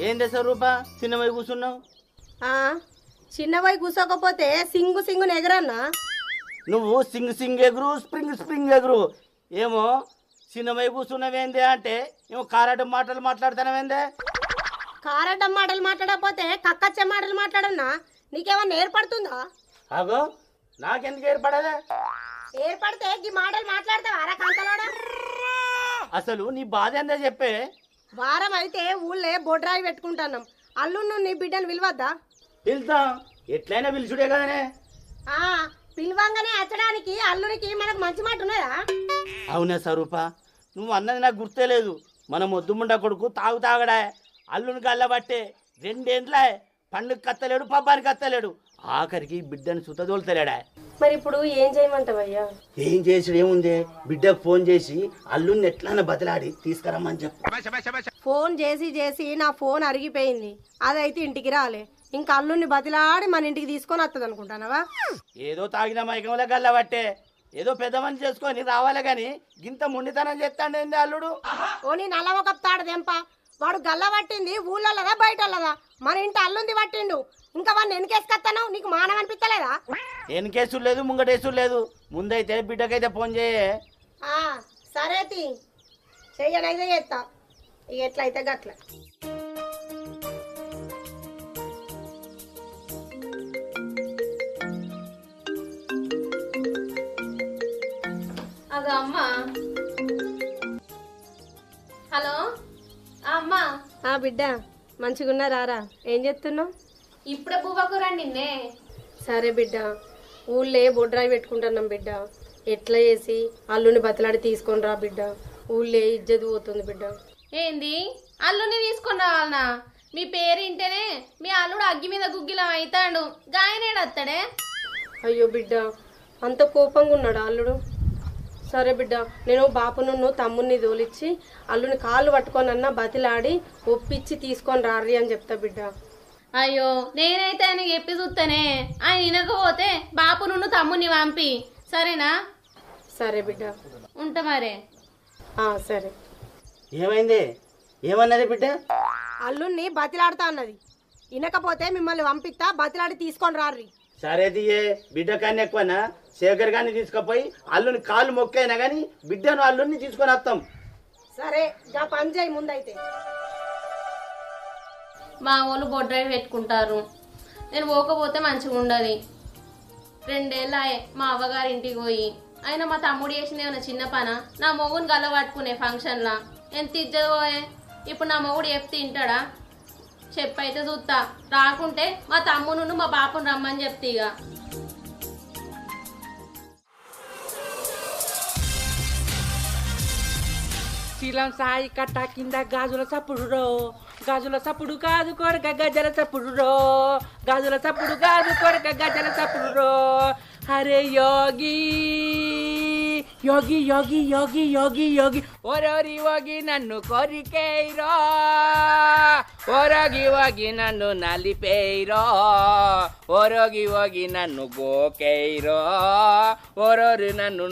ఏందే స్వరూప చిన్నమై కూర్చున్నావు? చిన్నవై కూర్చోకపోతే సింగు సింగుని ఎగరన్నా? నువ్వు సింగ్ సింగ్ ఎగురు స్ప్రింగ్ స్ప్రింగ్ ఎగురు. ఏమో చిన్నమై కూర్చున్నావేందే అంటే ఏమో కారాటం మాటలు మాట్లాడుతున్నావేందే? కారటం మాటలు మాట్లాడకపోతే కక్కచ్చే మాటలు మాట్లాడన్నా? నీకేమన్నా ఏర్పడుతుందా? అగో నాకెందుకు ఏర్పడలే? ఏర్పడితే ఈ మాటలు మాట్లాడతావా రా కంతలోడా? అసలు నీ బాధ ఏందో చెప్పే. వారం అయితే ఊళ్ళే బొడ్రాయి పెట్టుకుంటున్నాం. అల్లును నీ బిడ్డను పిలవద్దా? పిలుద్దాం, ఎట్లయినా పిలుచుడే కదనే. పిలవంగానే అచ్చడానికి అల్లునికి మనకు మంచి మాట ఉన్నదా? అవునే స్వరూప, నువ్వు అన్నది నాకు గుర్తే లేదు. మన మొద్దుముండ కొడుకు తాగడా అల్లుని గల్లబట్టే 2 ఏండ్లే పండుగ కత్తలేడు, పబ్బానికి కత్తలేడు, ఆఖరికి బిడ్డను సుతదోలుతలేడా. మరి ఇప్పుడు ఏం చేయమంటావయ్యా? ఏం చేసుడు ఏముంది, బిడ్డకు ఫోన్ చేసి అల్లుని ఎట్లా బతిలాడి తీసుకురమ్మని చెప్పు. ఫోన్ చేసి నా ఫోన్ అరిగిపోయింది. అదైతే ఇంటికి రాలే. ఇంకా అల్లుని బతిలాడి మన ఇంటికి తీసుకొని వస్తుంది అనుకుంటానవా? ఏదో తాగిన మైకంలో గల్లబట్టే ఏదో పెద్ద మనిషి చేసుకొని రావాలి గాని గింత ముండితనం చేస్తాండి అల్లుడు. ఓ నీ నల్లవ కప్తాడు దెంప. వాడు గల్ల పట్టింది ఊళ్ళోదా బయటదా? మన ఇంటి అల్లుంది పట్టిండు. ఇంకా వాడిని వెనకేసుకొస్తాను. నీకు మానం అనిపించలేదా? వెనకేసుడు లేదు, ముంగటేసుడు లేదు. ముందైతే బిడ్డకైతే ఫోన్ చేయే. సరే చెయ్యనైతే చేస్తా. ఇక ఎట్లయితే గట్ల. అదో అమ్మా. హలో అమ్మా. బిడ్డ మంచిగున్నారా? ఏం చేస్తున్నావు? ఇప్పుడే బువ్వకు రండి నిన్నే. సరే బిడ్డ, ఊళ్ళే బొడ్రాయి పెట్టుకుంటున్నాం బిడ్డ. ఎట్లా చేసి అల్లుని బతలాడి తీసుకొని రా బిడ్డ. ఊళ్ళే ఇజ్జత్ పోతుంది బిడ్డ. ఏంది అల్లుని తీసుకొని రావాలనా? మీ పేరు ఇంటేనే మీ అల్లుడు అగ్గి మీద గుగ్గిలం అవుతాడు. గాయనేడు వస్తాడే. అయ్యో బిడ్డ, అంత కోపంగా ఉన్నాడు అల్లుడు. సరే బిడ్డ, నేను బాపును తమ్ముడిని తోలిచ్చి అల్లుని కాళ్ళు పట్టుకోనన్నా బతిలాడి ఒప్పించి తీసుకొని రారి అని చెప్తా బిడ్డ. అయ్యో నేనైతే ఆయన చెప్పి చూస్తానే. ఆయన వినకపోతే బాపు నుండి తమ్ముని పంపి. సరేనా? సరే బిడ్డ, ఉంటా మరే. సరే. ఏమైంది? ఏమన్నది బిడ్డ? అల్లుని బతిలాడుతా అన్నది. వినకపోతే మిమ్మల్ని పంపిస్తా, బతిలాడి తీసుకొని రారి. సరే దియే, బిడ్డ కానీ ఎక్కువనా శేఖర్ గారిని తీసుకుపోయి అల్లుని కాళ్ళు మొక్కైనా కానీ బిడ్డను అల్లుని తీసుకొని వస్తాం. సరే గా పని చేయి ముందైతే. మా వాళ్ళు బొడ్రాయి పెట్టుకుంటారు. నేను పోకపోతే మంచిగా ఉండదు. 2 ఏళ్ళాయే మా అవ్వగారి ఇంటికి పోయి. అయినా మా తమ్ముడు చేసిన ఏమైనా చిన్న పన? నా మొగుని గల్ల పట్టుకునే ఫంక్షన్లా ఎంత ఇజ్జత పోయే. ఇప్పుడు నా మొగుడు చెప్తే తింటాడా? చెప్పైతే చూస్తా. రాకుంటే మా తమ్మును మా బాపును రమ్మని చెప్తే. ఇక శీలం సాయి కట్ట కింద గాజుల చప్పుడు రో, గాజుల చప్పుడు కాదు కొరక గజల చప్పుడు రో, గాజుల చప్పుడు కాదు కొరక గజల చప్పుడు రో. హరే యోగి యోగి యోగి యోగి యోగి యోగి ఓరోరి యోగి నన్ను కొరికేయిరో, ఓరోగి యోగి నన్ను నలిపేయిరో, ఓరోగి యోగి నన్ను గోకేయిరో, ఓరోరి నన్ను